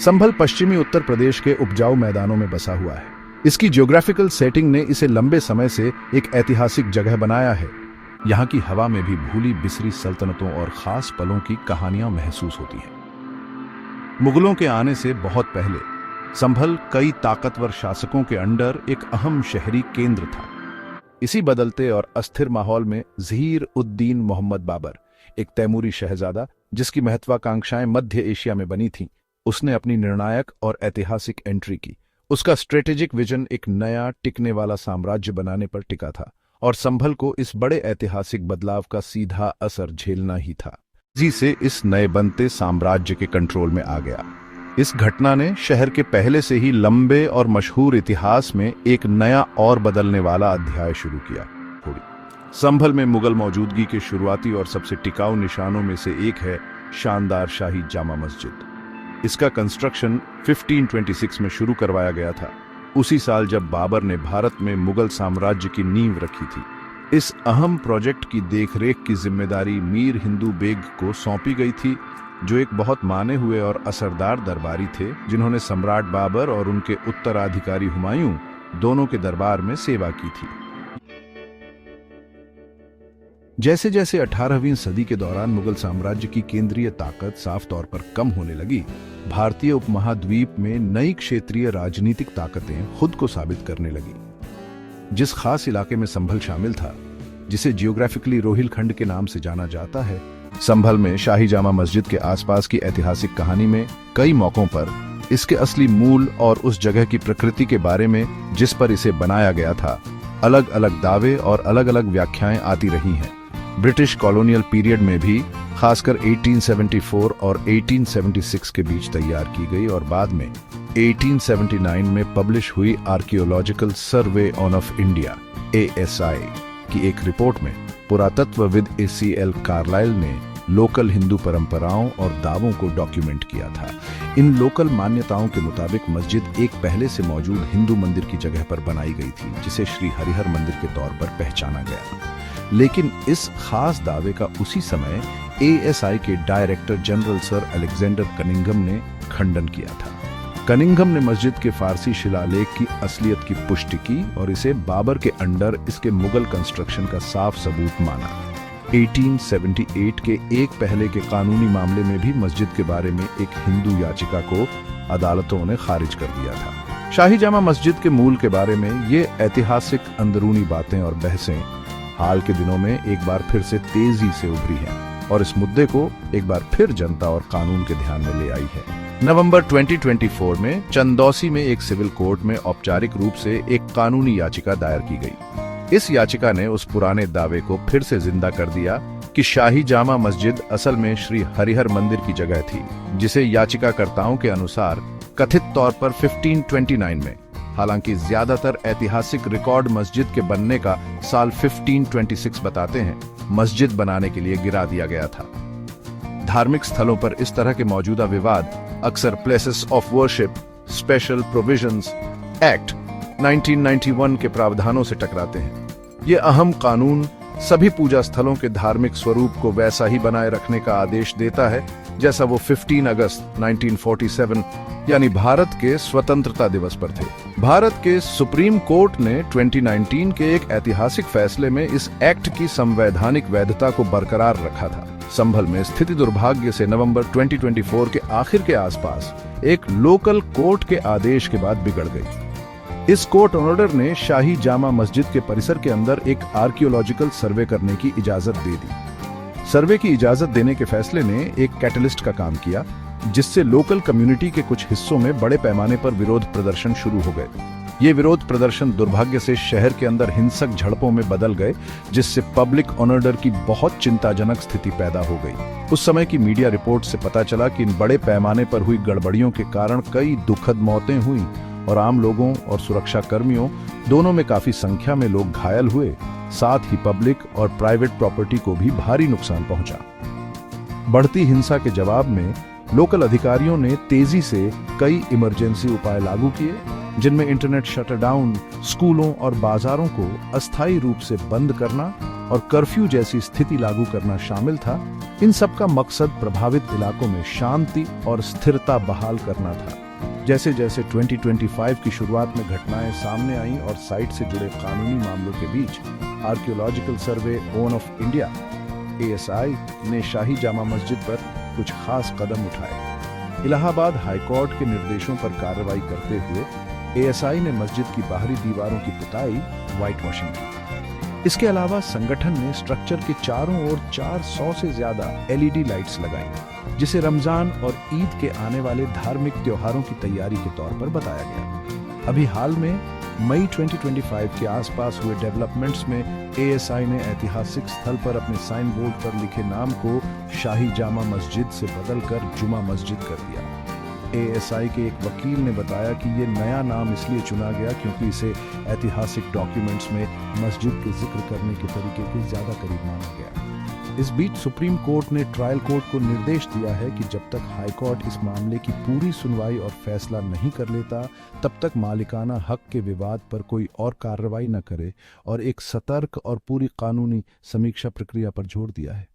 संभल पश्चिमी उत्तर प्रदेश के उपजाऊ मैदानों में बसा हुआ है। इसकी ज्योग्राफिकल सेटिंग ने इसे लंबे समय से एक ऐतिहासिक जगह बनाया है। यहाँ की हवा में भी भूली बिसरी सल्तनतों और खास पलों की कहानियां महसूस होती हैं। मुगलों के आने से बहुत पहले संभल कई ताकतवर शासकों के अंडर एक अहम शहरी केंद्र था। इसी बदलते और अस्थिर माहौल में ज़हीर-उद-दीन मोहम्मद बाबर, एक तैमूरी शहजादा जिसकी महत्वाकांक्षाएं मध्य एशिया में बनी थीं, उसने अपनी निर्णायक और ऐतिहासिक एंट्री की। उसका स्ट्रेटेजिक विजन एक नया टिकने वाला साम्राज्य बनाने पर टिका था और संभल को इस बड़े ऐतिहासिक बदलाव का सीधा असर झेलना ही था। जिसे इस नए बनते साम्राज्य के कंट्रोल में आ गया। इस घटना ने शहर के पहले से ही लंबे और मशहूर इतिहास में एक नया और बदलने वाला अध्याय शुरू किया। संभल में मुगल मौजूदगी के शुरुआती और सबसे टिकाऊ निशानों में से एक है शानदार शाही जामा मस्जिद। इसका कंस्ट्रक्शन 1526 में शुरू करवाया गया था, उसी साल जब बाबर ने भारत में मुगल साम्राज्य की नींव रखी थी। इस अहम प्रोजेक्ट की देखरेख की जिम्मेदारी मीर हिंदू बेग को सौंपी गई थी, जो एक बहुत माने हुए और असरदार दरबारी थे जिन्होंने सम्राट बाबर और उनके उत्तराधिकारी हुमायूं दोनों के दरबार में सेवा की थी। जैसे जैसे 18वीं सदी के दौरान मुगल साम्राज्य की केंद्रीय ताकत साफ तौर पर कम होने लगी, भारतीय उपमहाद्वीप में नई क्षेत्रीय राजनीतिक ताकतें खुद को साबित करने लगी। जिस खास इलाके में संभल शामिल था, जिसे जियोग्राफिकली रोहिलखंड के नाम से जाना जाता है, संभल में शाही जामा मस्जिद के आसपास की ऐतिहासिक कहानी में कई मौकों पर इसके असली मूल और उस जगह की प्रकृति के बारे में जिस पर इसे बनाया गया था, अलग अलग दावे और अलग अलग व्याख्याएं आती रही हैं। ब्रिटिश कॉलोनियल पीरियड में भी खासकर 1874 और 1876 के बीच तैयार की गई और बाद में 1879 में पब्लिश हुई archaeological survey of India ASI की एक रिपोर्ट में पुरातत्वविद ACL कार्लाइल ने लोकल हिंदू परंपराओं और दावों को डॉक्यूमेंट किया था। इन लोकल मान्यताओं के मुताबिक मस्जिद एक पहले से मौजूद हिंदू मंदिर की जगह पर बनाई गई थी, जिसे श्री हरिहर मंदिर के तौर पर पहचाना गया। लेकिन इस खास दावे का उसी समय ASI के director general sir Alexander Cunningham ने खंडन किया था। कनिंघम ने मस्जिद के फारसी शिलालेख की असलियत की पुष्टि की और इसे बाबर के अंडर इसके मुगल कंस्ट्रक्शन का साफ सबूत माना। 1878 के एक पहले के कानूनी मामले में भी मस्जिद के बारे में एक हिंदू याचिका को अदालतों ने खारिज कर दिया था। शाही जामा मस्जिद के मूल के बारे में ये ऐतिहासिक अंदरूनी बातें और बहसें हाल के दिनों में एक बार फिर से तेजी से उभरी हैं और इस मुद्दे को एक बार फिर जनता और कानून के ध्यान में ले आई है। नवंबर 2024 में चंदौसी में एक सिविल कोर्ट में औपचारिक रूप से एक कानूनी याचिका दायर की गई। इस याचिका ने उस पुराने दावे को फिर से जिंदा कर दिया कि शाही जामा मस्जिद असल में श्री हरिहर मंदिर की जगह थी, जिसे याचिकाकर्ताओं के अनुसार कथित तौर पर 1529 में, हालांकि ज्यादातर ऐतिहासिक रिकॉर्ड मस्जिद के बनने का साल 1526 बताते हैं, मस्जिद बनाने के लिए गिरा दिया गया था। धार्मिक स्थलों पर इस तरह के मौजूदा विवाद अक्सर places of worship special provisions act 1991 के प्रावधानों से टकराते हैं। ये अहम कानून सभी पूजा स्थलों के धार्मिक स्वरूप को वैसा ही बनाए रखने का आदेश देता है जैसा वो 15 अगस्त 1947 यानी भारत के स्वतंत्रता दिवस पर थे। भारत के सुप्रीम कोर्ट ने 2019 के एक ऐतिहासिक फैसले में इस एक्ट की संवैधानिक वैधता को बरकरार रखा था। संभल में स्थिति दुर्भाग्य से नवंबर 2024 के आखिर के आसपास एक लोकल कोर्ट के आदेश के बाद बिगड़ गई। इस कोर्ट ऑर्डर ने शाही जामा मस्जिद के परिसर के अंदर एक आर्कियोलॉजिकल सर्वे करने की इजाजत दे दी। सर्वे की इजाजत देने के फैसले ने एक कैटलिस्ट का काम किया, जिससे लोकल कम्युनिटी के कुछ हिस्सों में बड़े पैमाने पर विरोध प्रदर्शन शुरू हो गए। ये विरोध प्रदर्शन दुर्भाग्य से शहर के अंदर हिंसक झड़पों में बदल गए, जिससे पब्लिक ऑर्डर की बहुत चिंताजनक स्थिति पैदा हो गई। उस समय की मीडिया रिपोर्ट से पता चला कि इन बड़े पैमाने पर हुई गड़बड़ियों के कारण कई दुखद मौतें हुई और आम लोगों और सुरक्षा कर्मियों दोनों में काफी संख्या में लोग घायल हुए। साथ ही पब्लिक और प्राइवेट प्रॉपर्टी को भी भारी नुकसान पहुंचा। बढ़ती हिंसा के जवाब में लोकल अधिकारियों ने तेजी से कई इमरजेंसी उपाय लागू किए, जिनमें इंटरनेट शटडाउन, स्कूलों और बाजारों को अस्थायी रूप से बंद करना और कर्फ्यू जैसी स्थिति लागू करना शामिल था, इन सब का मकसद प्रभावित इलाकों में शांति और स्थिरता बहाल करना था। जैसे जैसे 2025 की शुरुआत में घटनाएं सामने आईं और साइट से जुड़े कानूनी मामलों के बीच archaeological survey of India ASI ने शाही जामा मस्जिद पर कुछ खास कदम उठाए। इलाहाबाद हाईकोर्ट के निर्देशों पर कार्रवाई करते हुए ASI ने मस्जिद की बाहरी दीवारों की पुताई व्हाइट वॉशिंग की। इसके अलावा संगठन ने स्ट्रक्चर के चारों ओर 400 से ज्यादा LED लाइट्स लगाई, जिसे रमजान और ईद के आने वाले धार्मिक त्योहारों की तैयारी के तौर पर बताया गया। अभी हाल में मई 2025 के आसपास हुए डेवलपमेंट्स में ASI ने ऐतिहासिक स्थल पर अपने साइन बोर्ड पर लिखे नाम को शाही जामा मस्जिद से बदलकर जुमा मस्जिद कर दिया। ASI के एक वकील ने बताया कि ये नया नाम इसलिए चुना गया क्योंकि इसे ऐतिहासिक डॉक्यूमेंट्स में मस्जिद के जिक्र करने के तरीके के ज्यादा करीब माना गया। इस बीच सुप्रीम कोर्ट ने ट्रायल कोर्ट को निर्देश दिया है कि जब तक हाई कोर्ट इस मामले की पूरी सुनवाई और फैसला नहीं कर लेता, तब तक मालिकाना हक के विवाद पर कोई और कार्रवाई न करे, और एक सतर्क और पूरी कानूनी समीक्षा प्रक्रिया पर जोर दिया है।